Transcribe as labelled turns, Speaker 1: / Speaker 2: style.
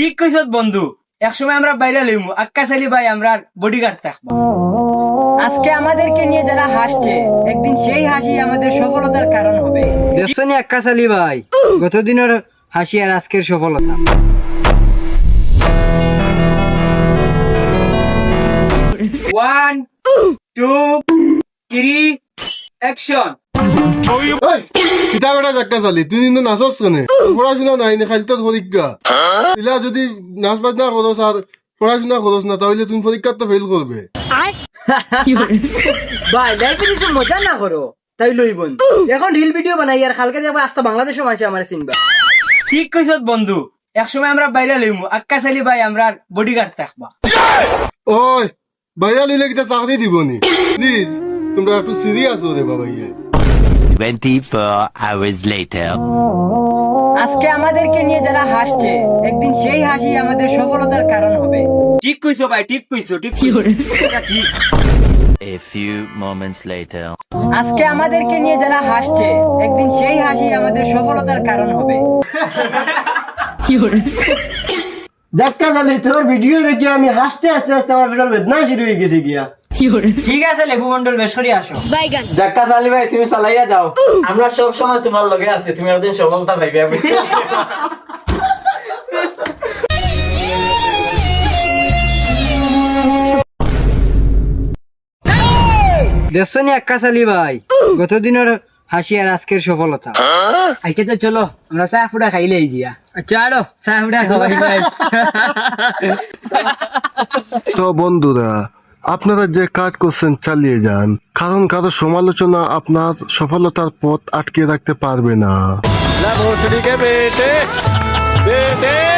Speaker 1: ঠিক কইছত বন্ধু, একসময় আমরা বাইরে লইমু, আক্কাস আলী ভাই আমরা বডিগার্ড থাকবো। আজকে আমাদেরকে নিয়ে যারা হাসছে, একদিন সেই হাসি আমাদের সফলতার কারণ হবে।
Speaker 2: দেখছনি আক্কাস আলী ভাই, গতদিনের হাসি আর আজকের সফলতা।
Speaker 1: 1 2 3 অ্যাকশন।
Speaker 3: কিতাব এটা যাক্কা চালি তুই কিন্তু নাচস কেনে পড়াশোনা নাই না খালি তোর পরীক্ষা ইলা যদি নাচ বাজনা করস আর পড়াশোনা করস না তাহলে তুমি পরীক্ষা তো ফেল করবে।
Speaker 2: ভাই লাইফে কিছু মজা না করো তাই লইবন। এখন রিল ভিডিও বানাই আর কালকে যাবো আস্তা বাংলাদেশের মানুষ আমার চিনবা।
Speaker 1: ঠিক কইছত বন্ধু, একসময় আমরা বাইরে লইমু, আক্কাস আলী ভাই আমরা বডিগার্ড থাকবো।
Speaker 3: ওই ভাইয়া লইলে কিটা চাকরি দিবনি প্লিজ, তোমরা একটু সিরিয়াস হো রে বাবা।
Speaker 4: 24 hours later.
Speaker 2: আজকে আমাদেরকে নিয়ে যারা হাসছে, একদিন সেই হাসি আমাদের সফলতার কারণ হবে।
Speaker 1: ঠিক কইছো ভাই, ঠিক কইছো, ঠিক কইছো। এটা ঠিক।
Speaker 4: A few moments later.
Speaker 2: আজকে আমাদেরকে নিয়ে যারা হাসছে, একদিন সেই হাসি আমাদের সফলতার কারণ হবে।
Speaker 5: যাক্কা জানি তোর ভিডিও দেখি আমি হাসতে হাসতে হাসতে আমার ভিতর বেদনা শুরু হয়ে গেছে গিয়া।
Speaker 2: ঠিক আছে লেবু মন্ডল বেশ করে আসো।
Speaker 5: যাক্কা চালি ভাই তুমি চালাইয়া যাও, আমরা সব সময় তোমার লগে আছি, তুমি ওদিন সফলতা পাইবে।
Speaker 2: দেখছনি আক্কাস আলী ভাই, গতদিনের হাসি আর আজকের সফলতা।
Speaker 1: আচ্ছা তো চলো আমরা চা ফুটা খাইলেই গিয়া।
Speaker 2: আচ্ছা আরো সাহেবরা খাওয়াই ভাই।
Speaker 3: তো বন্ধুরা, আপনারা যে কাজ করছেন চালিয়ে যান, কারণ কারো সমালোচনা আপনার সফলতার পথ আটকে রাখতে পারবে না।
Speaker 6: La música, vete, vete.